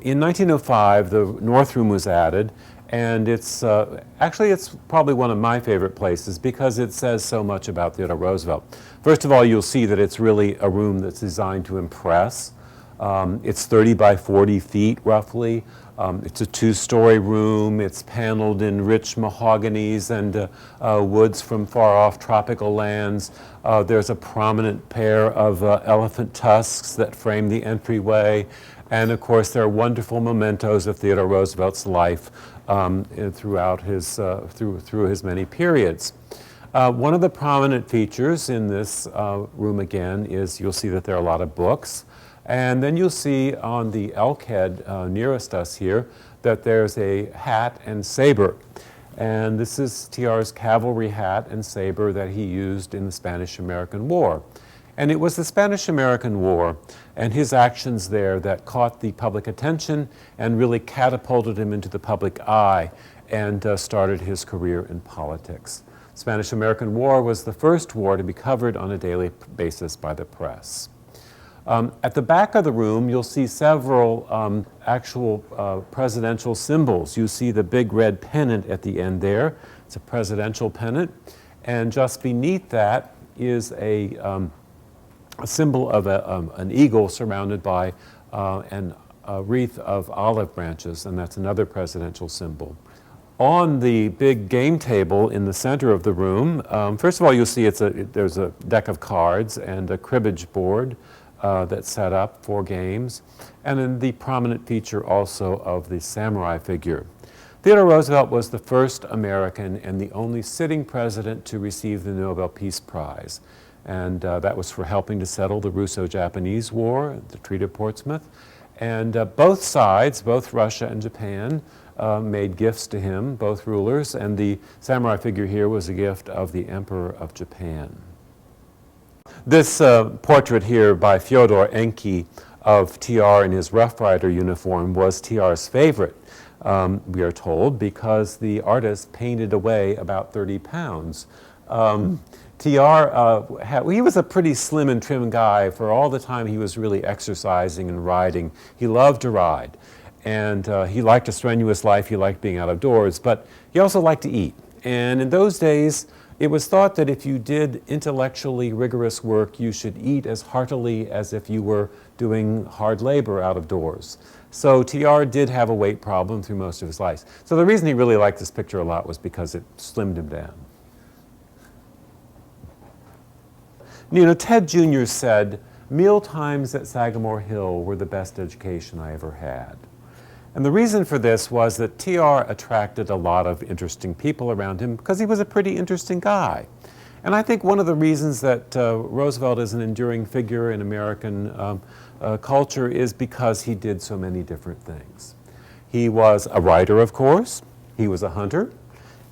in 1905, the North Room was added, and it's actually it's probably one of my favorite places because it says so much about Theodore Roosevelt. First of all, you'll see that it's really a room that's designed to impress. It's 30 by 40 feet roughly. It's a two-story room. It's paneled in rich mahoganies and woods from far-off tropical lands. There's a prominent pair of elephant tusks that frame the entryway. And of course, there are wonderful mementos of Theodore Roosevelt's life throughout his, through his many periods. One of the prominent features in this room again is you'll see that there are a lot of books. And then you'll see on the elk head nearest us here that there's a hat and saber. And this is TR's cavalry hat and saber that he used in the Spanish-American War. And it was the Spanish-American War and his actions there that caught the public attention and really catapulted him into the public eye and started his career in politics. The Spanish-American War was the first war to be covered on a daily basis by the press. At the back of the room, you'll see several actual presidential symbols. You see the big red pennant at the end there. It's a presidential pennant. And just beneath that is a symbol of an eagle surrounded by a wreath of olive branches, and that's another presidential symbol. On the big game table in the center of the room, first of all, you'll see there's a deck of cards and a cribbage board that's set up for games, and then the prominent feature also of the samurai figure. Theodore Roosevelt was the first American and the only sitting president to receive the Nobel Peace Prize. And that was for helping to settle the Russo-Japanese War, the Treaty of Portsmouth. And both sides, both Russia and Japan, made gifts to him, both rulers, and the samurai figure here was a gift of the Emperor of Japan. This portrait here by Fyodor Enki of TR in his Rough Rider uniform was TR's favorite, we are told, because the artist painted away about 30 pounds. TR, he was a pretty slim and trim guy for all the time he was really exercising and riding. He loved to ride, and he liked a strenuous life. He liked being out of doors, but he also liked to eat. And in those days, it was thought that if you did intellectually rigorous work, you should eat as heartily as if you were doing hard labor out of doors. So TR did have a weight problem through most of his life. So the reason he really liked this picture a lot was because it slimmed him down. You know, Ted Jr. said, "Meal times at Sagamore Hill were the best education I ever had." And the reason for this was that TR attracted a lot of interesting people around him because he was a pretty interesting guy. And I think one of the reasons that Roosevelt is an enduring figure in American culture is because he did so many different things. He was a writer, of course. He was a hunter.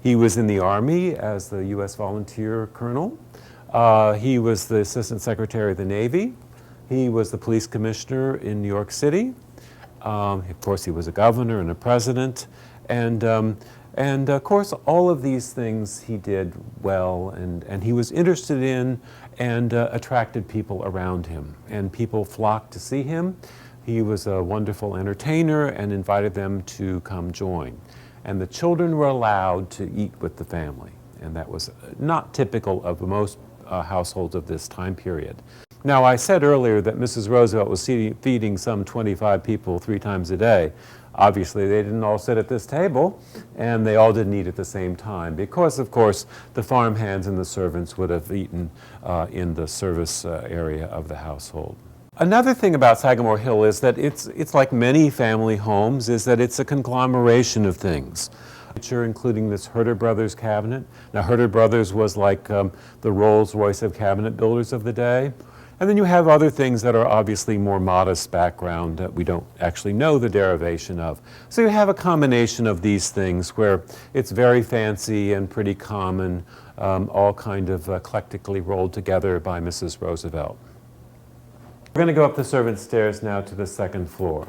He was in the Army as the U.S. volunteer colonel. He was the Assistant Secretary of the Navy. He was the police commissioner in New York City. Of course, he was a governor and a president. And of course, all of these things he did well, and he was interested in and attracted people around him. And people flocked to see him. He was a wonderful entertainer and invited them to come join. And the children were allowed to eat with the family. And that was not typical of most households of this time period. Now, I said earlier that Mrs. Roosevelt was feeding some 25 people 3 times a day. Obviously, they didn't all sit at this table, and they all didn't eat at the same time because, of course, the farm hands and the servants would have eaten in the service area of the household. Another thing about Sagamore Hill is that it's like many family homes, is that it's a conglomeration of things, including this Herder Brothers cabinet. Now, Herder Brothers was like the Rolls-Royce of cabinet builders of the day. And then you have other things that are obviously more modest background that we don't actually know the derivation of. So you have a combination of these things where it's very fancy and pretty common, all kind of eclectically rolled together by Mrs. Roosevelt. We're going to go up the servants' stairs now to the 2nd floor.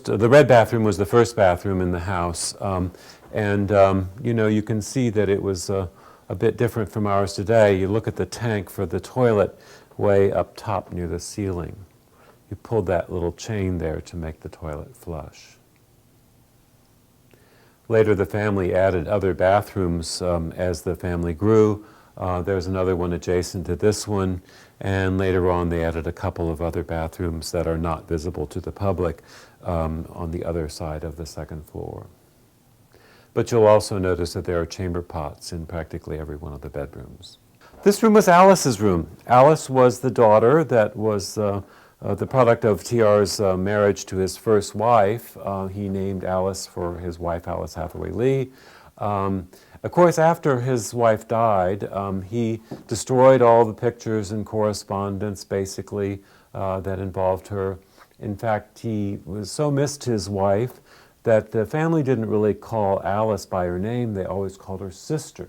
The red bathroom was the first bathroom in the house, you know, you can see that it was a bit different from ours today. You look at the tank for the toilet way up top near the ceiling. You pulled that little chain there to make the toilet flush. Later, the family added other bathrooms as the family grew. There's another one adjacent to this one, and later on they added a couple of other bathrooms that are not visible to the public on the other side of the second floor. But you'll also notice that there are chamber pots in practically every one of the bedrooms. This room was Alice's room. Alice was the daughter that was the product of TR's marriage to his first wife. He named Alice for his wife, Alice Hathaway Lee. Of course, after his wife died, he destroyed all the pictures and correspondence, basically, that involved her. In fact, he was so missed his wife that the family didn't really call Alice by her name. They always called her sister.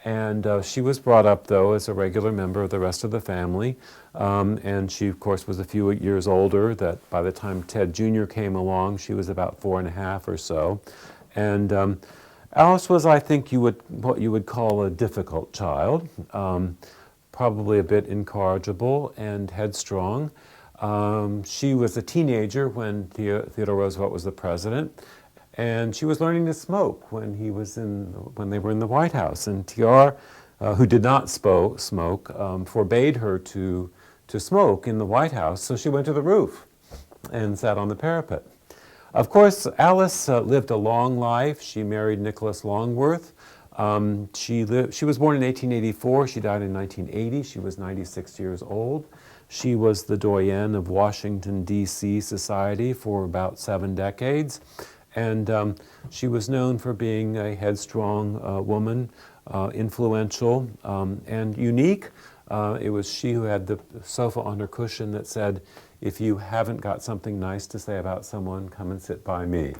And she was brought up, though, as a regular member of the rest of the family. And she, of course, was a few years older. That by the time Ted Jr. came along, she was about 4.5 or so. And Alice was, I think, what you would call a difficult child, probably a bit incorrigible and headstrong. She was a teenager when Theodore Roosevelt was the president. And she was learning to smoke when they were in the White House. And TR, who did not smoke, forbade her to smoke in the White House. So she went to the roof and sat on the parapet. Of course, Alice lived a long life. She married Nicholas Longworth. She was born in 1884. She died in 1980. She was 96 years old. She was the doyenne of Washington, D.C. society for about 7 decades. And she was known for being a headstrong woman, influential and unique. It was she who had the sofa on her cushion that said, "If you haven't got something nice to say about someone, come and sit by me."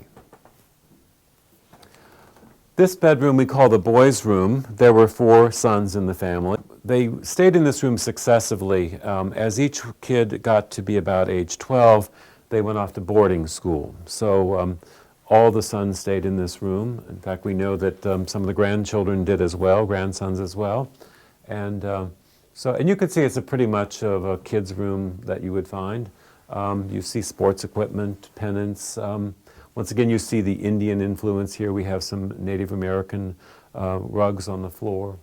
This bedroom we call the boys' room. There were 4 sons in the family. They stayed in this room successively. As each kid got to be about age 12, they went off to boarding school. So all the sons stayed in this room. In fact, we know that some of the grandchildren did as well, grandsons as well. And you can see it's a pretty much of a kid's room that you would find. You see sports equipment, pennants. Once again, you see the Indian influence here. We have some Native American rugs on the floor.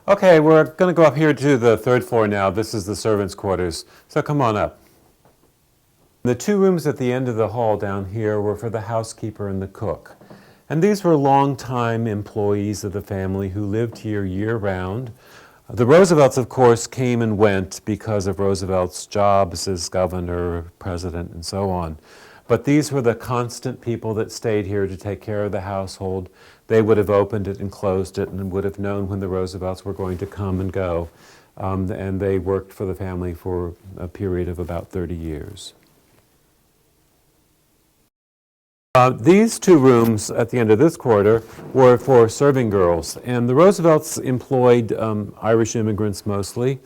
Okay, we're going to go up here to the 3rd floor now. This is the servants' quarters. So come on up. The 2 rooms at the end of the hall down here were for the housekeeper and the cook. And these were longtime employees of the family who lived here year-round. The Roosevelts, of course, came and went because of Roosevelt's jobs as governor, president, and so on. But these were the constant people that stayed here to take care of the household. They would have opened it and closed it and would have known when the Roosevelts were going to come and go. And they worked for the family for a period of about 30 years. These 2 rooms at the end of this corridor were for serving girls, and the Roosevelts employed Irish immigrants mostly,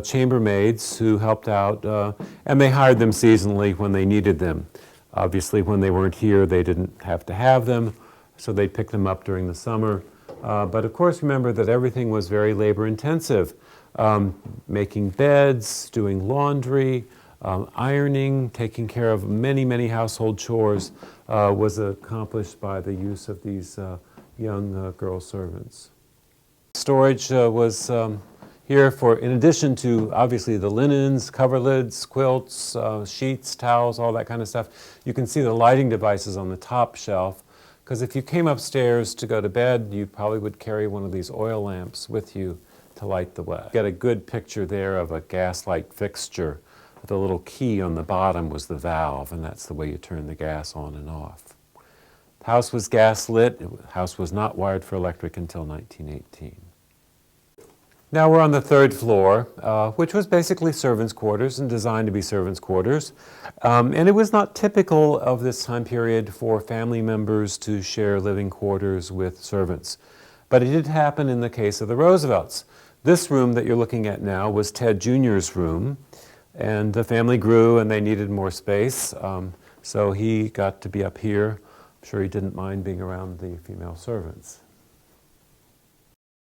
chambermaids who helped out, and they hired them seasonally when they needed them. Obviously, when they weren't here, they didn't have to have them, so they'd pick them up during the summer. But of course, remember that everything was very labor-intensive. Making beds, doing laundry, ironing, taking care of many, many household chores was accomplished by the use of these young girl servants. Storage was here for, in addition to obviously the linens, coverlids, quilts, sheets, towels, all that kind of stuff. You can see the lighting devices on the top shelf, because if you came upstairs to go to bed, you probably would carry one of these oil lamps with you to light the way. Get a good picture there of a gas light fixture. The little key on the bottom was the valve, and that's the way you turn the gas on and off. The house was gas lit. The house was not wired for electric until 1918. Now we're on the 3rd floor, which was basically servants' quarters and designed to be servants' quarters. And it was not typical of this time period for family members to share living quarters with servants. But it did happen in the case of the Roosevelts. This room that you're looking at now was Ted Jr.'s room. And the family grew and they needed more space, so he got to be up here. I'm sure he didn't mind being around the female servants.